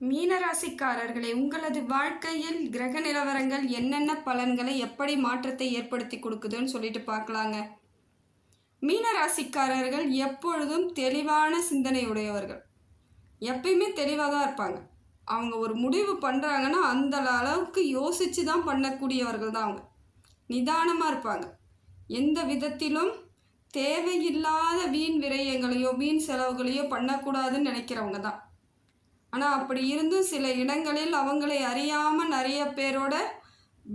மீனராசிக்காரர்களே, உங்களது வாழ்க்கையில் கிரக நிலவரங்கள் என்னென்ன பலன்களை எப்படி மாற்றத்தை ஏற்படுத்தி கொடுக்குதுன்னு சொல்லிட்டு பார்க்கலாங்க. மீனராசிக்காரர்கள் எப்பொழுதும் தெளிவான சிந்தனை உடையவர்கள். எப்பயுமே தெளிவாக தான் இருப்பாங்க. அவங்க ஒரு முடிவு பண்ணுறாங்கன்னா அந்த அளவுக்கு யோசித்து தான் பண்ணக்கூடியவர்கள் தான் அவங்க. நிதானமாக இருப்பாங்க. எந்த விதத்திலும் தேவையில்லாத வீண் விரயங்களையோ வீண் செலவுகளையோ பண்ணக்கூடாதுன்னு நினைக்கிறவங்க தான். ஆனால் அப்படி இருந்தும் சில இடங்களில் அவங்களை அறியாமல் நிறைய பேரோட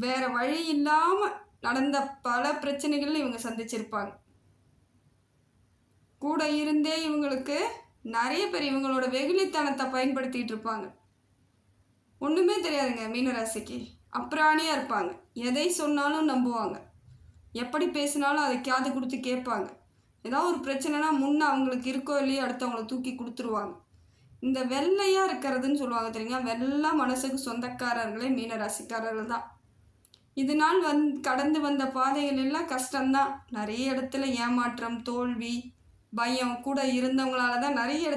வேறு வழி இல்லாமல் நடந்த பல பிரச்சனைகள் இவங்க சந்திச்சிருப்பாங்க. கூட இருந்தே இவங்களுக்கு நிறைய பேர் இவங்களோட வெகுளித்தனத்தை பயன்படுத்திகிட்டு இருப்பாங்க. ஒன்றுமே தெரியாதுங்க மீனராசிக்கு. அப்புறாணியாக இருப்பாங்க. எதை சொன்னாலும் நம்புவாங்க. எப்படி பேசினாலும் அதை காது கொடுத்து கேட்பாங்க. ஏதாவது ஒரு பிரச்சனைனா முன்னே அவங்களுக்கு இருக்கோ இல்லையோ அடுத்தவங்களை தூக்கி கொடுத்துருவாங்க. இந்த வெள்ளையாக இருக்கிறதுன்னு சொல்லுவாங்க தெரியுங்க, வெள்ளை மனசுக்கு சொந்தக்காரர்களே மீனராசிக்காரர்கள் தான். இது நாள் கடந்து வந்த பாதைகள் எல்லாம் கஷ்டம்தான். நிறைய இடத்துல ஏமாற்றம், தோல்வி, பயம் கூட இருந்தவங்களால தான் நிறைய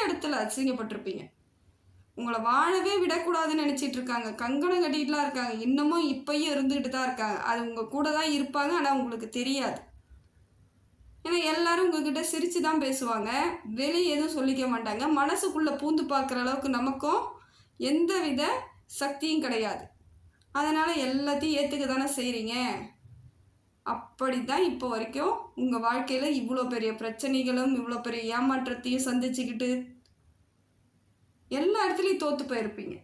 இடத்துல அசிங்கப்பட்டிருப்பீங்க. உங்களை வாழவே விடக்கூடாதுன்னு நினச்சிட்டு இருக்காங்க. கங்கணம் கட்டிகிட்டுலாம் இருக்காங்க. இன்னமும் இப்பயும் இருந்துக்கிட்டு தான் இருக்காங்க. அது உங்கள் கூட தான் இருப்பாங்க. ஆனால் உங்களுக்கு தெரியாது. ஏன்னா எல்லாரும் உங்ககிட்ட சிரித்து தான் பேசுவாங்க. வெளியே எதுவும் சொல்லிக்க மாட்டாங்க. மனசுக்குள்ளே பூந்து பார்க்குற அளவுக்கு நமக்கும் எந்த வித சக்தியும் கிடையாது. அதனால் எல்லாத்தையும் ஏற்றுக்க தானே செய்கிறீங்க. அப்படி தான் இப்போ வரைக்கும் உங்கள் வாழ்க்கையில் இவ்வளோ பெரிய பிரச்சனைகளும் இவ்வளோ பெரிய ஏமாற்றத்தையும் சந்திச்சுக்கிட்டு எல்லா இடத்துலையும் தோற்று போயிருப்பீங்க.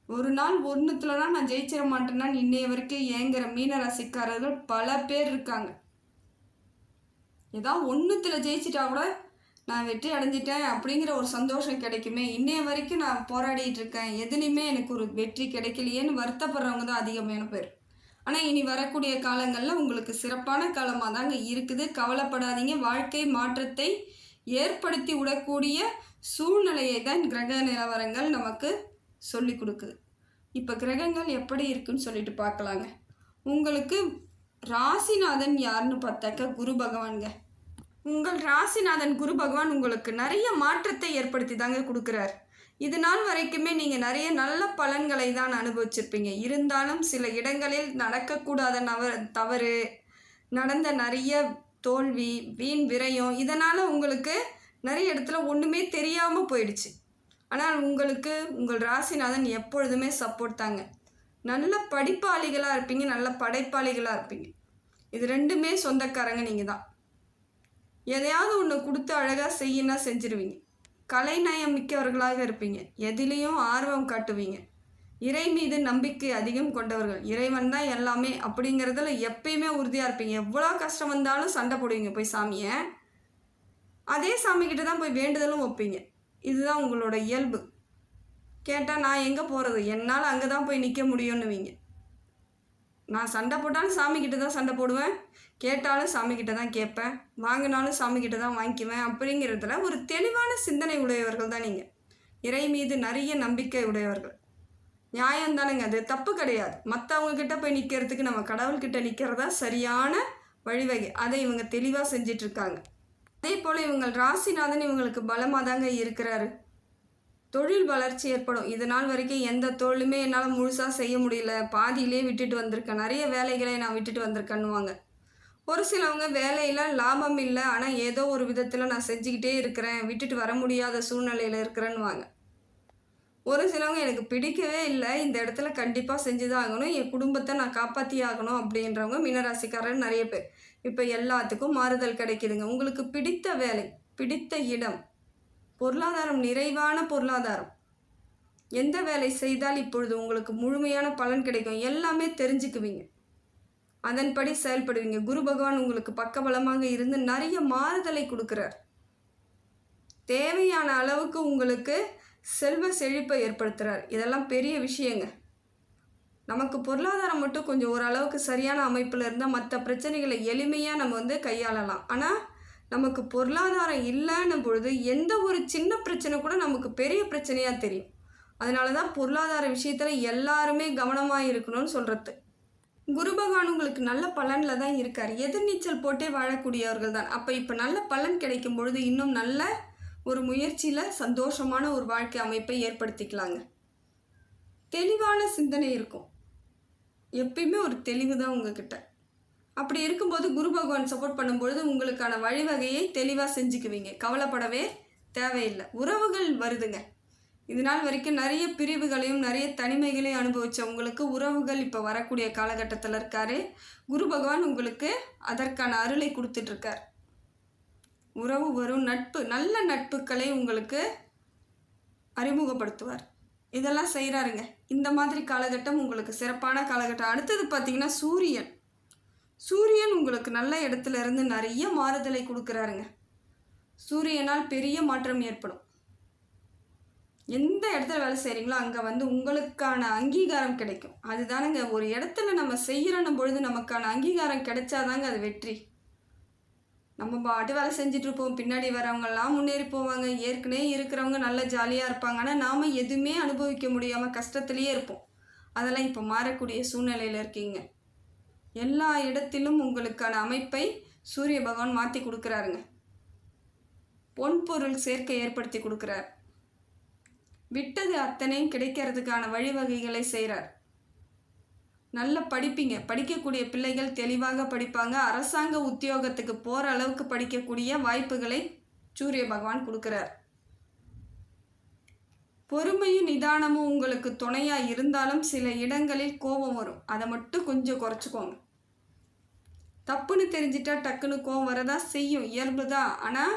ஒரு நாள் ஒன்றுத்துலனா நான் ஜெயிச்சிட மாட்டேன்னா இன்னைய வரைக்கும் ஏங்குற மீனராசிக்காரர்கள் பல பேர் இருக்காங்க. ஏதாவது ஒன்றுத்தில் ஜெயிச்சிட்டா கூட நான் வெற்றி அடைஞ்சிட்டேன் அப்படிங்கிற ஒரு சந்தோஷம் கிடைக்குமே, இன்னைய வரைக்கும் நான் போராடிட்டு இருக்கேன், எதுலையுமே எனக்கு ஒரு வெற்றி கிடைக்கலையேன்னு வருத்தப்படுறவங்க தான் அதிகமான பேர். ஆனால் இனி வரக்கூடிய காலங்களில் உங்களுக்கு சிறப்பான காலமாக தாங்க இருக்குது. கவலைப்படாதீங்க. வாழ்க்கை மாற்றத்தை ஏற்படுத்தி விடக்கூடிய சூழ்நிலையை தான் கிரக நிலவரங்கள் நமக்கு சொல்லி கொடுக்குது. இப்போ கிரகங்கள் எப்படி இருக்குன்னு சொல்லிட்டு பார்க்கலாங்க. உங்களுக்கு ராசிநாதன் யாருன்னு பார்த்தாக்க குரு பகவான்க. உங்கள் ராசிநாதன் குரு பகவான் உங்களுக்கு நிறைய மாற்றத்தை ஏற்படுத்தி தாங்க கொடுக்குறார். இது நாள் வரைக்குமே நீங்கள் நிறைய நல்ல பலன்களை தான் அனுபவிச்சிருப்பீங்க. இருந்தாலும் சில இடங்களில் நடக்கக்கூடாத தவறு நடந்த, நிறைய தோல்வி, வீண் விரயம், இதனால் உங்களுக்கு நிறைய இடத்துல ஒன்றுமே தெரியாமல் போயிடுச்சு. ஆனால் உங்களுக்கு உங்கள் ராசிநாதன் எப்பொழுதுமே சப்போர்ட் தாங்க. நல்ல படிப்பாளிகளாக இருப்பீங்க, நல்ல படைப்பாளிகளாக இருப்பீங்க. இது ரெண்டுமே சொந்தக்காரங்க நீங்கள் தான். எதையாவது ஒன்று கொடுத்து அழகாக செய்யினா செஞ்சிருவீங்க. கலைநயம் மிக்கவர்களாக இருப்பீங்க. எதிலையும் ஆர்வம் காட்டுவீங்க. இறை மீது நம்பிக்கை அதிகம் கொண்டவர்கள். இறைவன் தான் எல்லாமே அப்படிங்கிறதுல எப்பயுமே உறுதியாக இருப்பீங்க. எவ்வளோ கஷ்டம் வந்தாலும் சண்டை போடுவீங்க போய் சாமியை. அதே சாமிக்கிட்ட தான் போய் வேண்டுதலும் வைப்பீங்க. இதுதான் உங்களோட இயல்பு. கேட்டால் நான் எங்கே போகிறது, என்னால் அங்கே தான் போய் நிற்க முடியும்னுவீங்க. நான் சண்டை போட்டாலும் சாமிக்கிட்ட தான் சண்டை போடுவேன், கேட்டாலும் சாமிக்கிட்ட தான் கேட்பேன், வாங்கினாலும் சாமிக்கிட்ட தான் வாங்கிக்குவேன். அப்படிங்கிறதுல ஒரு தெளிவான சிந்தனை உடையவர்கள் தான் நீங்கள். இறை மீது நிறைய நம்பிக்கை உடையவர்கள். நியாயம் தானுங்க, அது தப்பு கிடையாது. மற்றவங்கக்கிட்ட போய் நிற்கிறதுக்கு நம்ம கடவுள்கிட்ட நிற்கிறதா சரியான வழிவகை. அதை இவங்க தெளிவாக செஞ்சிட்ருக்காங்க. அதே போல் இவங்கள் ராசிநாதன் இவங்களுக்கு பலமாக தாங்க இருக்கிறாரு. தொழில் வளர்ச்சி ஏற்படும். இது நாள் வரைக்கும் எந்த தொழிலுமே என்னால் முழுசாக செய்ய முடியல, பாதியிலே விட்டுட்டு வந்திருக்கேன், நிறைய வேலைகளை நான் விட்டுட்டு வந்திருக்கேன்னுவாங்க. ஒரு சிலவங்க வேலையில் லாபம் இல்லை, ஆனால் ஏதோ ஒரு விதத்தில் நான் செஞ்சுக்கிட்டே இருக்கிறேன், விட்டுட்டு வர முடியாத சூழ்நிலையில் இருக்கிறேன்னுவாங்க. ஒரு சிலவங்க எனக்கு பிடிக்கவே இல்லை, இந்த இடத்துல கண்டிப்பாக செஞ்சு தான் ஆகணும், என் குடும்பத்தை நான் காப்பாற்றி ஆகணும் அப்படின்றவங்க மீனராசிக்காரர் நிறைய பேர். இப்போ எல்லாத்துக்கும் மாறுதல் கிடைக்குதுங்க. உங்களுக்கு பிடித்த வேலை, பிடித்த இடம், பொருளாதாரம், நிறைவான பொருளாதாரம், எந்த வேலை செய்தால் இப்பொழுது உங்களுக்கு முழுமையான பலன் கிடைக்கும் எல்லாமே தெரிஞ்சுக்குவீங்க. அதன்படி செயல்படுவீங்க. குரு பகவான் உங்களுக்கு பக்கபலமாக இருந்து நிறைய மாறுதலை கொடுக்குறார். தேவையான அளவுக்கு உங்களுக்கு செல்வ செழிப்பை ஏற்படுத்துகிறார். இதெல்லாம் பெரிய விஷயங்க. நமக்கு பொருளாதாரம் மட்டும் கொஞ்சம் ஓரளவுக்கு சரியான அமைப்பில் இருந்தால் மற்ற பிரச்சனைகளை எளிமையாக நம்ம கையாளலாம். ஆனால் நமக்கு பொருளாதாரம் இல்லைன்னு பொழுது எந்த ஒரு சின்ன பிரச்சனை கூட நமக்கு பெரிய பிரச்சனையாக தெரியும். அதனால தான் பொருளாதார விஷயத்தில் எல்லாருமே கவனமாக இருக்கணும்னு சொல்கிறது. குரு பகவான் உங்களுக்கு நல்ல பலனில் தான் இருக்கார். எதிர்நீச்சல் போட்டே வாழக்கூடியவர்கள் தான். அப்போ இப்போ நல்ல பலன் கிடைக்கும் பொழுது இன்னும் நல்ல ஒரு முயற்சியில் சந்தோஷமான ஒரு வாழ்க்கை அமைப்பை ஏற்படுத்திக்கலாங்க. தெளிவான சிந்தனை இருக்கும். எப்பயுமே ஒரு தெளிவு தான் உங்ககிட்ட. அப்படி இருக்கும்போது குரு பகவான் சப்போர்ட் பண்ணும்பொழுது உங்களுக்கான வழிவகையை தெளிவாக செஞ்சுக்குவீங்க. கவலைப்படவே தேவையில்லை. உறவுகள் வருதுங்க. இது நாள் வரைக்கும் நிறைய பிரிவுகளையும் நிறைய தனிமைகளையும் அனுபவித்த உங்களுக்கு உறவுகள் இப்போ வரக்கூடிய காலகட்டத்தில் இருக்காரு. குரு பகவான் உங்களுக்கு அதற்கான அருளை கொடுத்துட்ருக்கார். உறவு வரும், நட்பு, நல்ல நட்புகளை உங்களுக்கு அறிமுகப்படுத்துவார். இதெல்லாம் செய்கிறாருங்க. இந்த மாதிரி காலகட்டம் உங்களுக்கு சிறப்பான காலகட்டம். அடுத்தது பார்த்திங்கன்னா சூரியன் உங்களுக்கு நல்ல இடத்துல இருந்து நிறைய மாறுதலை கொடுக்குறாருங்க. சூரியனால் பெரிய மாற்றம் ஏற்படும். எந்த இடத்துல வேலை செய்கிறீங்களோ அங்கே வந்து உங்களுக்கான அங்கீகாரம் கிடைக்கும். அதுதானங்க, ஒரு இடத்துல நம்ம செய்கிறன்னும் பொழுது நமக்கான அங்கீகாரம் கிடைச்சாதாங்க அது வெற்றி. நம்ம பாட்டு வேலை செஞ்சிட்ருப்போம், பின்னாடி வரவங்கெல்லாம் முன்னேறி போவாங்க, ஏற்கனவே இருக்கிறவங்க நல்ல ஜாலியாக இருப்பாங்க. ஆனால் நாம் எதுவுமே அனுபவிக்க முடியாமல் கஷ்டத்துலேயே இருப்போம். அதெல்லாம் இப்போ மாறக்கூடிய சூழ்நிலையில் இருக்கீங்க. எல்லா இடத்திலும் உங்களுக்கான அமைப்பை சூரிய பகவான் மாற்றி கொடுக்குறாருங்க. பொன்பொருள் சேர்க்கை ஏற்படுத்தி கொடுக்குறார். விட்டது அத்தனையும் கிடைக்கிறதுக்கான வழிவகைகளை செய்கிறார். நல்ல படிப்பீங்க. படிக்கக்கூடிய பிள்ளைகள் தெளிவாக படிப்பாங்க. அரசாங்க உத்தியோகத்துக்கு போகிற அளவுக்கு படிக்கக்கூடிய வாய்ப்புகளை சூரிய பகவான் கொடுக்குறார். பொறுமையும் நிதானமும் உங்களுக்கு துணையாக இருந்தாலும் சில இடங்களில் கோபம் வரும். அதை மட்டும் கொஞ்சம் குறைச்சிக்கோங்க. தப்புன்னு தெரிஞ்சிட்டா டக்குன்னு கோபம் வரதான் செய்யும், இயல்பு தான். ஆனால்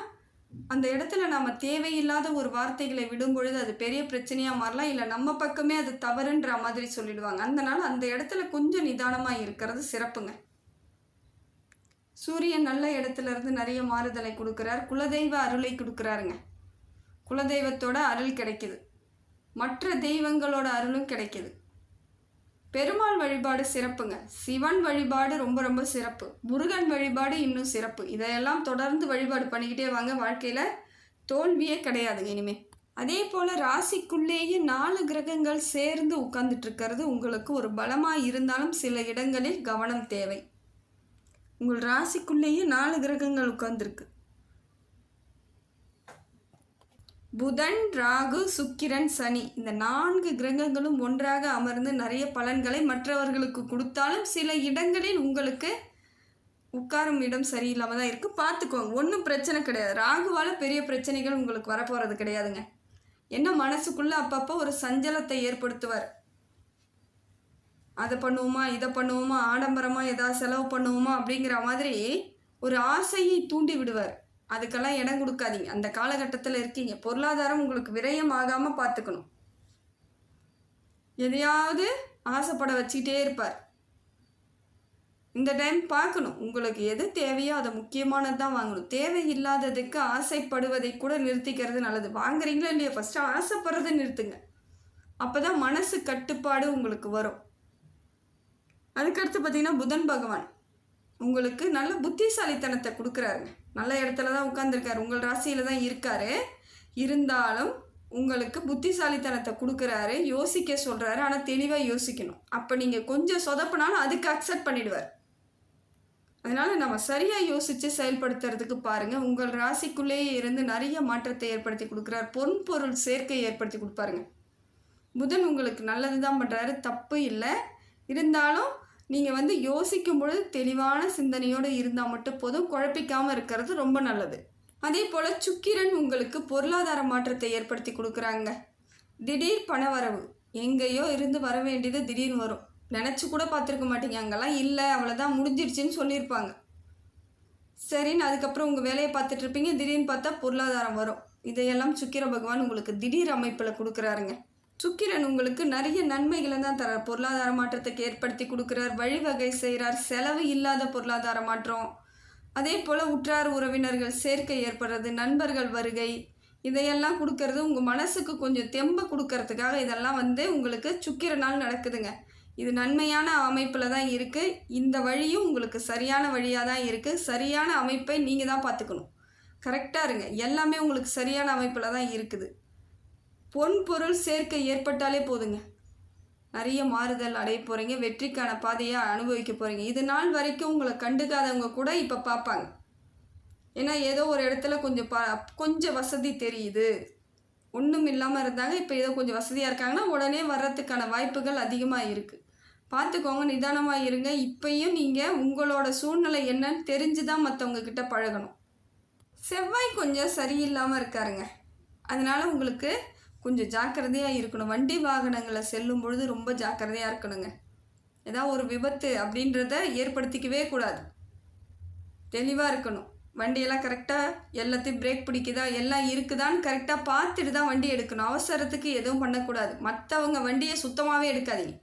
அந்த இடத்துல நம்ம தேவையில்லாத ஒரு வார்த்தைகளை விடும் பொழுது அது பெரிய பிரச்சனையாக மாறலாம். இல்லை நம்ம பக்கமே அது தவறுன்ற மாதிரி சொல்லிடுவாங்க. அதனால் அந்த இடத்துல கொஞ்சம் நிதானமாக இருக்கிறது சிறப்புங்க. சூரியன் நல்ல இடத்துல இருந்து நிறைய மாறுதலை கொடுக்குறார். குலதெய்வ அருளை கொடுக்குறாருங்க. குலதெய்வத்தோட அருள் கிடைக்குது. மற்ற தெய்வங்களோட அருளும் கிடைக்குது. பெருமாள் வழிபாடு சிறப்புங்க. சிவன் வழிபாடு ரொம்ப ரொம்ப சிறப்பு. முருகன் வழிபாடு இன்னும் சிறப்பு. இதையெல்லாம் தொடர்ந்து வழிபாடு பண்ணிக்கிட்டே வாங்க. வாழ்க்கையில் தோல்வியே கிடையாதுங்க இனிமேல். அதே போல் ராசிக்குள்ளேயே 4 கிரகங்கள் சேர்ந்து உட்கார்ந்துட்டு இருக்கிறது உங்களுக்கு ஒரு பலமாக இருந்தாலும் சில இடங்களில் கவனம் தேவை. உங்கள் ராசிக்குள்ளேயே 4 கிரகங்கள் உட்கார்ந்துருக்கு. புதன், ராகு, சுக்கிரன், சனி, இந்த 4 கிரகங்களும் ஒன்றாக அமர்ந்து நிறைய பலன்களை மற்றவர்களுக்கு கொடுத்தாலும் சில இடங்களில் உங்களுக்கு உட்காரும் இடம் சரியில்லாமல் தான் இருக்குது. பார்த்துக்கோங்க, ஒன்றும் பிரச்சனை கிடையாது. ராகுவால் பெரிய பிரச்சனைகள் உங்களுக்கு வரப்போகிறது கிடையாதுங்க. என்ன மனசுக்குள்ளே அப்பப்போ ஒரு சஞ்சலத்தை ஏற்படுத்துவார். அதை பண்ணுவோமா, இதை பண்ணுவோமா, ஆடம்பரமாக ஏதாவது செலவு பண்ணுவோமா அப்படிங்கிற மாதிரி ஒரு ஆசையை தூண்டி விடுவார். அதுக்கெல்லாம் இடம் கொடுக்காதீங்க. அந்த காலகட்டத்தில் இருக்கீங்க. பொருளாதாரம் உங்களுக்கு விரயம் ஆகாமல் பார்த்துக்கணும். எதையாவது ஆசைப்பட வச்சுக்கிட்டே இருப்பார். இந்த டைம் பார்க்கணும், உங்களுக்கு எது தேவையோ அதை முக்கியமானது தான் வாங்கணும். தேவையில்லாததுக்கு ஆசைப்படுவதை கூட நிறுத்திக்கிறது நல்லது. வாங்குறீங்களா இல்லையா, ஃபஸ்ட்டு ஆசைப்படுறதை நிறுத்துங்க. அப்போ தான் மனசு கட்டுப்பாடு உங்களுக்கு வரும். அதுக்கடுத்து பார்த்திங்கன்னா புதன் பகவான் உங்களுக்கு நல்ல புத்திசாலித்தனத்தை கொடுக்குறாருங்க. நல்ல இடத்துல தான் உட்காந்துருக்காரு. உங்கள் ராசியில் தான் இருக்கார். இருந்தாலும் உங்களுக்கு புத்திசாலித்தனத்தை கொடுக்குறாரு. யோசிக்க சொல்கிறாரு. ஆனால் தெளிவாக யோசிக்கணும். அப்போ நீங்கள் கொஞ்சம் சொதப்பினாலும் அதுக்கு அக்செப்ட் பண்ணிடுவார். அதனால் நம்ம சரியாக யோசித்து செயல்படுத்துறதுக்கு பாருங்கள். உங்கள் ராசிக்குள்ளேயே இருந்து நிறைய மாற்றத்தை ஏற்படுத்தி கொடுக்குறார். பொன்பொருள் சேர்க்கை ஏற்படுத்தி கொடுப்பாருங்க. புதன் உங்களுக்கு நல்லது தான் பண்ணுறாரு, தப்பு இல்லை. இருந்தாலும் நீங்கள் யோசிக்கும் பொழுது தெளிவான சிந்தனையோடு இருந்தால் மட்டும் போதும். குழப்பிக்காமல் இருக்கிறது ரொம்ப நல்லது. அதே போல் சுக்கிரன் உங்களுக்கு பொருளாதார மாற்றத்தை ஏற்படுத்தி கொடுக்குறாங்க. திடீர் பணவரவு, எங்கேயோ இருந்து வர வேண்டியது திடீர்னு வரும். நினச்சி கூட பார்த்துருக்க மாட்டீங்க. அங்கெல்லாம் இல்லை, அவ்வளோதான், முடிஞ்சிருச்சுன்னு சொல்லியிருப்பாங்க. சரின்னு அதுக்கப்புறம் உங்கள் வேலையை பார்த்துட்ருப்பீங்க. திடீர்னு பார்த்தா பொருளாதாரம் வரும். இதையெல்லாம் சுக்கிர பகவான் உங்களுக்கு திடீர் அமைப்பில் கொடுக்குறாருங்க. சுக்கிரன் உங்களுக்கு நிறைய நன்மைகளை தான் தரார். பொருளாதார மாற்றத்துக்கு ஏற்படுத்தி கொடுக்குறார். வழிவகை செய்கிறார். செலவு இல்லாத பொருளாதார மாற்றம். அதே போல் உற்றார் உறவினர்கள் சேர்க்கை ஏற்படுறது, நண்பர்கள் வருகை, இதையெல்லாம் கொடுக்கறது உங்கள் மனசுக்கு கொஞ்சம் தெம்பை கொடுக்கறதுக்காக இதெல்லாம் உங்களுக்கு சுக்கிரனால் நடக்குதுங்க. இது நன்மையான அமைப்பில் தான் இருக்குது. இந்த வழியும் உங்களுக்கு சரியான வழியாக தான் இருக்குது. சரியான அமைப்பை நீங்கள் தான் பார்த்துக்கணும். கரெக்டாக இருங்க. எல்லாமே உங்களுக்கு சரியான அமைப்பில் தான் இருக்குது. பொன் பொருள் சேர்க்கை ஏற்பட்டாலே போதுங்க, நிறைய மாறுதல் அடைய போகிறீங்க. வெற்றிக்கான பாதையை அனுபவிக்க போகிறீங்க. இது நாள் வரைக்கும் உங்களை கண்டுக்காதவங்க கூட இப்போ பார்ப்பாங்க. ஏன்னா ஏதோ ஒரு இடத்துல கொஞ்சம் வசதி தெரியுது, ஒன்றும் இல்லாமல் இருந்தாங்க, இப்போ ஏதோ கொஞ்சம் வசதியாக இருக்காங்கன்னா உடனே வர்றதுக்கான வாய்ப்புகள் அதிகமாக இருக்குது. பார்த்துக்கோங்க, நிதானமாக இருங்க. இப்பயும் நீங்கள் உங்களோட சூழ்நிலை என்னன்னு தெரிஞ்சு தான் மற்றவங்க கிட்ட பழகணும். செவ்வாய் கொஞ்சம் சரியில்லாமல் இருக்காருங்க, அதனால் உங்களுக்கு கொஞ்சம் ஜாக்கிரதையாக இருக்கணும். வண்டி வாகனங்களை செல்லும் பொழுது ரொம்ப ஜாக்கிரதையாக இருக்கணுங்க. ஏதாவது ஒரு விபத்து அப்படின்றத ஏற்படுத்திக்கவே கூடாது. தெளிவாக இருக்கணும். வண்டியெல்லாம் கரெக்டாக எல்லாத்தையும் பிரேக் பிடிக்குதா, எல்லாம் இருக்குதான்னு கரெக்டாக பார்த்துட்டு தான் வண்டி எடுக்கணும். அவசரத்துக்கு எதுவும் பண்ணக்கூடாது. மற்றவங்க வண்டியை சுத்தமாகவே எடுக்காதீங்க.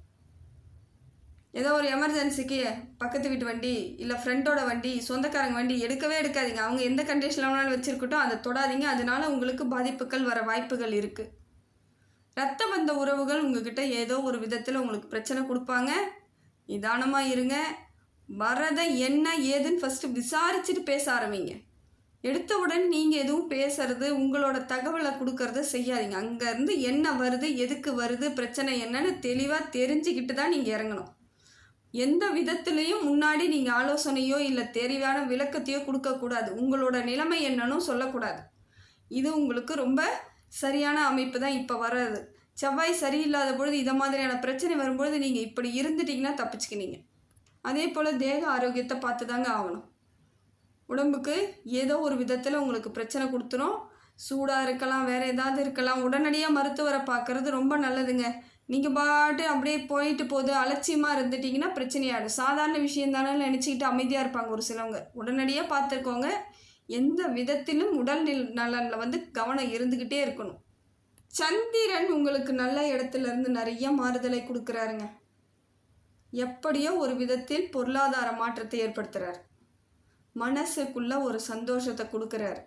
ஏதோ ஒரு எமர்ஜென்சிக்கு பக்கத்து வீட்டு வண்டி, இல்லை ஃப்ரெண்டோட வண்டி, சொந்தக்காரங்க வண்டி எடுக்கவே எடுக்காதீங்க. அவங்க எந்த கண்டிஷனில் வேணாலும் வச்சுருக்கட்டும், அதை தொடாதீங்க. அதனால உங்களுக்கு பாதிப்புகள் வர வாய்ப்புகள் இருக்குது. இரத்த பந்த உறவுகள் உங்ககிட்ட ஏதோ ஒரு விதத்தில் உங்களுக்கு பிரச்சனை கொடுப்பாங்க. நிதானமாக இருங்க. வரதை என்ன ஏதுன்னு ஃபஸ்ட்டு விசாரிச்சுட்டு பேச ஆரம்பிங்க. எடுத்தவுடன் நீங்கள் எதுவும் பேசுறது, உங்களோட தகவலை கொடுக்கறத செய்யாதீங்க. அங்கேருந்து என்ன வருது, எதுக்கு வருது, பிரச்சனை என்னன்னு தெளிவாக தெரிஞ்சுக்கிட்டு தான் நீங்கள் இறங்கணும். எந்த விதத்துலேயும் முன்னாடி நீங்கள் ஆலோசனையோ இல்லை தெளிவான விளக்கத்தையோ கொடுக்கக்கூடாது. உங்களோட நிலைமை என்னன்னு சொல்லக்கூடாது. இது உங்களுக்கு ரொம்ப சரியான அமைப்பு தான் இப்போ வர்றது. செவ்வாய் சரியில்லாத பொழுது இதை மாதிரியான பிரச்சனை வரும்பொழுது நீங்கள் இப்படி இருந்துட்டிங்கன்னா தப்பிச்சுக்கினீங்க. அதே போல் தேக ஆரோக்கியத்தை பார்த்து தாங்க ஆகணும். உடம்புக்கு ஏதோ ஒரு விதத்தில் உங்களுக்கு பிரச்சனை கொடுத்துரும். சூடாக இருக்கலாம், வேறு ஏதாவது இருக்கலாம். உடனடியாக மருத்துவரை பார்க்குறது ரொம்ப நல்லதுங்க. நீங்கள் பாட்டு அப்படியே போயிட்டு போது அலட்சியமாக இருந்துட்டிங்கன்னா பிரச்சனையாகிடும். சாதாரண விஷயம் தானே நினச்சிக்கிட்டு அமைதியாக இருப்பாங்க ஒரு சிலவங்க. உடனடியாக பார்த்துருக்கோங்க. எந்த விதத்திலும் உடல் நலனில் கவனம் இருந்துக்கிட்டே இருக்கணும். சந்திரன் உங்களுக்கு நல்ல இடத்துலேருந்து நிறைய மாறுதலை கொடுக்குறாருங்க. எப்படியோ ஒரு விதத்தில் பொருளாதார மாற்றத்தை ஏற்படுத்துகிறார். மனசுக்குள்ள ஒரு சந்தோஷத்தை கொடுக்குறாரு.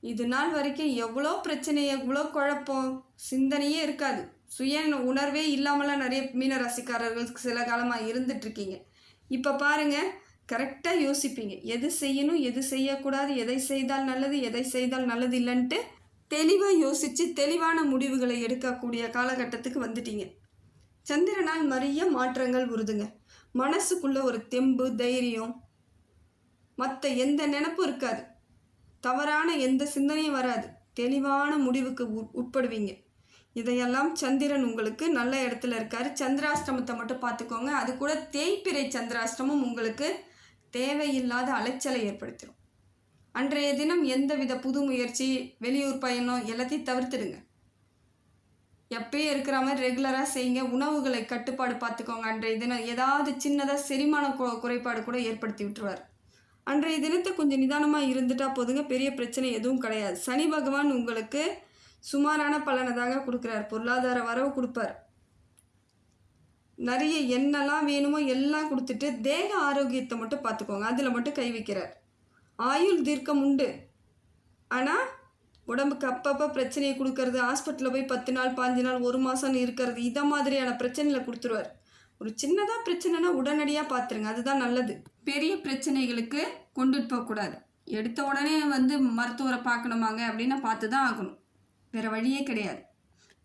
இது நாள் வரைக்கும் எவ்வளோ பிரச்சனை, எவ்வளோ குழப்பம், சிந்தனையே இருக்காது. சுய உணர்வே இல்லாமலாம் நிறைய மீன ராசிக்காரர்கள் சில காலமாக இருந்துட்டுருக்கீங்க. இப்போ பாருங்கள், கரெக்டாக யோசிப்பீங்க. எது செய்யணும், எது செய்யக்கூடாது, எதை செய்தால் நல்லது, எதை செய்தால் நல்லது இல்லைன்ட்டு தெளிவாக யோசித்து தெளிவான முடிவுகளை எடுக்கக்கூடிய காலகட்டத்துக்கு வந்துட்டீங்க. சந்திரனால் நிறைய மாற்றங்கள் வருதுங்க. மனசுக்குள்ள ஒரு தெம்பு, தைரியம், மற்ற எந்த நினைப்பும் இருக்காது. தவறான எந்த சிந்தனையும் வராது. தெளிவான முடிவுக்கு உட்படுவீங்க. இதையெல்லாம் சந்திரன் உங்களுக்கு நல்ல இடத்துல இருக்கார். சந்திராஷ்டமத்தை மட்டும் பார்த்துக்கோங்க. அது கூட தேய்பிறை சந்திராஷ்டமம் உங்களுக்கு தேவையில்லாத அலைச்சலை ஏற்படுத்திடும். அன்றைய தினம் எந்தவித புது முயற்சி, வெளியூர் பயணம் எல்லாத்தையும் தவிர்த்துடுங்க. எப்பயும் இருக்கிற மாதிரி ரெகுலராக செய்யுங்க. உணவுகளை கட்டுப்பாடு பார்த்துக்கோங்க. அன்றைய தினம் ஏதாவது சின்னதாக செரிமான குறைபாடு கூட ஏற்படுத்தி விட்டுருவார். அன்றைய தினத்தை கொஞ்சம் நிதானமாக இருந்துட்டால் போதுங்க. பெரிய பிரச்சனை எதுவும் கிடையாது. சனி பகவான் உங்களுக்கு சுமாரான பலனை தாங்க கொடுக்குறார். பொருளாதார வரவு கொடுப்பார். நிறைய என்னெல்லாம் வேணுமோ எல்லாம் கொடுத்துட்டு தேக ஆரோக்கியத்தை மட்டும் பார்த்துக்கோங்க. அதில் மட்டும் கை வைக்கிறார். ஆயுள் தீர்க்கம் உண்டு, ஆனால் உடம்புக்கு அப்பப்போ பிரச்சனையை கொடுக்கறது, ஹாஸ்பிட்டலில் போய் 10 நாள் 5 நாள் 1 மாதம்னு இருக்கிறது, இதை மாதிரியான பிரச்சனையில் கொடுத்துருவார். ஒரு சின்னதாக பிரச்சனைனா உடனடியாக பார்த்துருங்க, அதுதான் நல்லது. பெரிய பிரச்சனைகளுக்கு கொண்டுட்டு போகக்கூடாது. எடுத்த உடனே மருத்துவரை பார்க்கணுமாங்க அப்படின்னா பார்த்து தான் ஆகணும். வேறு வழியே கிடையாது.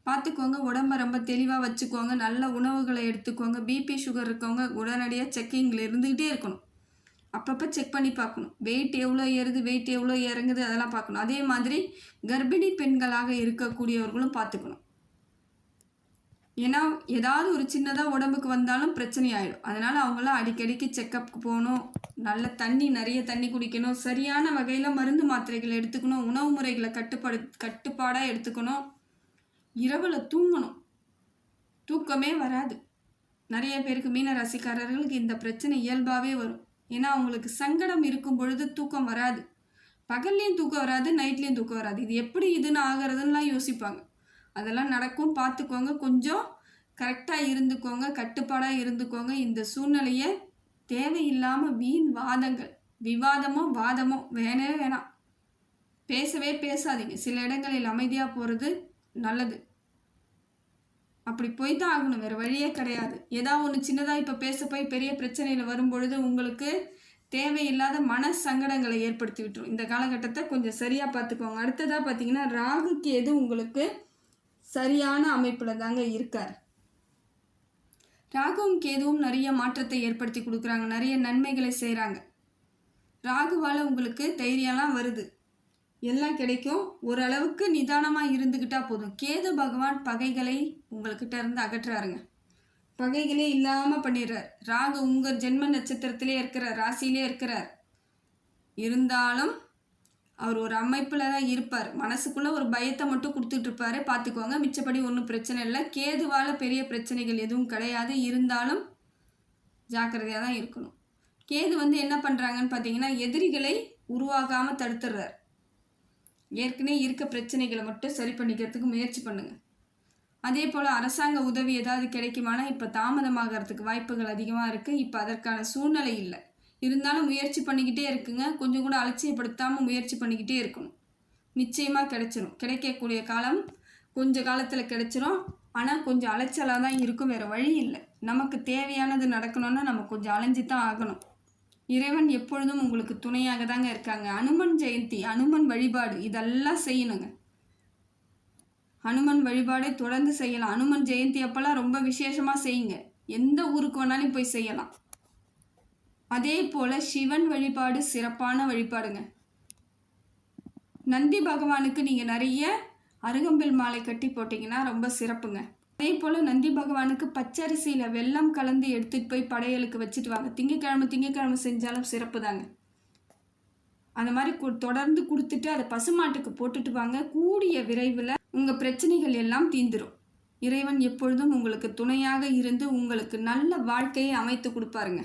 பார்த்துக்கோங்க. உடம்பை ரொம்ப தெளிவாக வச்சுக்கோங்க. நல்ல உணவுகளை எடுத்துக்கோங்க. பிபி சுகர் இருக்கவங்க உடனடியாக செக்கிங்கில் இருந்துக்கிட்டே இருக்கணும். அப்பப்போ செக் பண்ணி பார்க்கணும். வெயிட் எவ்வளோ ஏறுது, வெயிட் எவ்வளோ இறங்குது, அதெல்லாம் பார்க்கணும். அதே மாதிரி கர்ப்பிணி பெண்களாக இருக்கக்கூடியவர்களும் பார்த்துக்கணும். ஏன்னா ஏதாவது ஒரு சின்னதாக உடம்புக்கு வந்தாலும் பிரச்சனை ஆகிடும். அதனால் அவங்களாம் அடிக்கடிக்கு செக்கப்புக்கு போகணும். நல்ல நிறைய தண்ணி குடிக்கணும். சரியான வகையில் மருந்து மாத்திரைகள் எடுத்துக்கணும். உணவு முறைகளை கட்டுப்பாடாக எடுத்துக்கணும். இரவில் தூங்கணும். தூக்கமே வராது. நிறைய பேருக்கு மீன ராசிக்காரர்களுக்கு இந்த பிரச்சனை இயல்பாகவே வரும். ஏன்னா அவங்களுக்கு சங்கடம் இருக்கும் பொழுது தூக்கம் வராது. பகல்லையும் தூக்கம் வராது, நைட்லேயும் தூக்கம் வராது. இது எப்படி இதுன்னு ஆகிறதுலாம் யோசிப்பாங்க. அதெல்லாம் நடக்கும். பார்த்துக்கோங்க. கொஞ்சம் கரெக்டாக இருந்துக்கோங்க, கட்டுப்பாடாக இருந்துக்கோங்க. இந்த சூழ்நிலையை தேவையில்லாமல் வீண் விவாதமோ வாதமோ வேணாம். பேசவே பேசாதீங்க. சில இடங்களில் அமைதியாக போகிறது நல்லது. அப்படி போய் தான் ஆகணும், வேறு வழியே கிடையாது. ஏதாவது ஒன்று சின்னதாக இப்போ பேச போய் பெரிய பிரச்சனையில் வரும்பொழுது உங்களுக்கு தேவையில்லாத மன சங்கடங்களை ஏற்படுத்தி விட்டுரும். இந்த காலகட்டத்தை கொஞ்சம் சரியாக பார்த்துக்கோங்க. அடுத்ததாக பார்த்தீங்கன்னா ராகுக்கு எது உங்களுக்கு சரியான அமைப்பில் தாங்க இருக்கார். ராகுவும் கேதுவும் நிறைய மாற்றத்தை ஏற்படுத்தி கொடுக்குறாங்க. நிறைய நன்மைகளை செய்கிறாங்க. ராகுவால் உங்களுக்கு தைரியம்லாம் வருது, எல்லாம் கிடைக்கும். ஓரளவுக்கு நிதானமாக இருந்துக்கிட்டால் போதும். கேது பகவான் பகைகளை உங்கள்கிட்ட இருந்து அகற்றுறாருங்க. பகைகளே இல்லாமல் பண்ணிடுறார். ராகு உங்கள் ஜென்ம நட்சத்திரத்திலே இருக்கிறார், ராசியிலே இருக்கிறார். இருந்தாலும் அவர் ஒரு அமைப்பில் தான் இருப்பார். மனசுக்குள்ளே ஒரு பயத்தை மட்டும் கொடுத்துட்ருப்பாரு, பார்த்துக்கோங்க. மிச்சப்படி ஒன்றும் பிரச்சனை இல்லை. கேதுவால் பெரிய பிரச்சனைகள் எதுவும் கிடையாது. இருந்தாலும் ஜாக்கிரதையாக தான் இருக்கணும். கேது என்ன பண்ணுறாங்கன்னு பார்த்தீங்கன்னா, எதிரிகளை உருவாகாமல் தடுத்துடுறார். ஏற்கனவே இருக்க பிரச்சனைகளை மட்டும் சரி பண்ணிக்கிறதுக்கு முயற்சி பண்ணுங்கள். அதே போல் அரசாங்க உதவி ஏதாவது கிடைக்குமானா இப்போ தாமதமாகறதுக்கு வாய்ப்புகள் அதிகமாக இருக்குது. இப்போ அதற்கான சூழ்நிலை இல்லை. இருந்தாலும் முயற்சி பண்ணிக்கிட்டே இருக்குங்க. கொஞ்சம் கூட அலட்சியப்படுத்தாமல் முயற்சி பண்ணிக்கிட்டே இருக்கணும். நிச்சயமாக கிடைச்சிரும். கிடைக்கக்கூடிய காலம் கொஞ்சம் காலத்தில் கிடைச்சிரும். ஆனால் கொஞ்சம் அலைச்சலாக தான் இருக்கும், வேறு வழி இல்லை. நமக்கு தேவையானது நடக்கணும்னா நம்ம கொஞ்சம் அலைஞ்சி தான் ஆகணும். இறைவன் எப்பொழுதும் உங்களுக்கு துணையாக தாங்க இருக்காங்க. அனுமன் ஜெயந்தி, அனுமன் வழிபாடு இதெல்லாம் செய்யணுங்க. அனுமன் வழிபாடை தொடர்ந்து செய்யலாம். அனுமன் ஜெயந்தி அப்போல்லாம் ரொம்ப விசேஷமாக செய்யுங்க. எந்த ஊருக்கு வேணாலும் போய் செய்யலாம். அதே போல் சிவன் வழிபாடு சிறப்பான வழிபாடுங்க. நந்தி பகவானுக்கு நீங்கள் நிறைய அருகம்பில் மாலை கட்டி போட்டிங்கன்னா ரொம்ப சிறப்புங்க. அதே போல் நந்தி பகவானுக்கு பச்சரிசியில் வெல்லம் கலந்து எடுத்துகிட்டு போய் படையலுக்கு வச்சுட்டு வாங்க. திங்கக்கிழமை செஞ்சாலும் சிறப்பு தாங்க. அந்த மாதிரி தொடர்ந்து கொடுத்துட்டு அதை பசுமாட்டுக்கு போட்டுட்டு வாங்க. கூடிய விரைவில் உங்கள் பிரச்சனைகள் எல்லாம் தீந்துடும். இறைவன் எப்பொழுதும் உங்களுக்கு துணையாக இருந்து உங்களுக்கு நல்ல வாழ்க்கையை அமைத்து கொடுப்பாருங்க.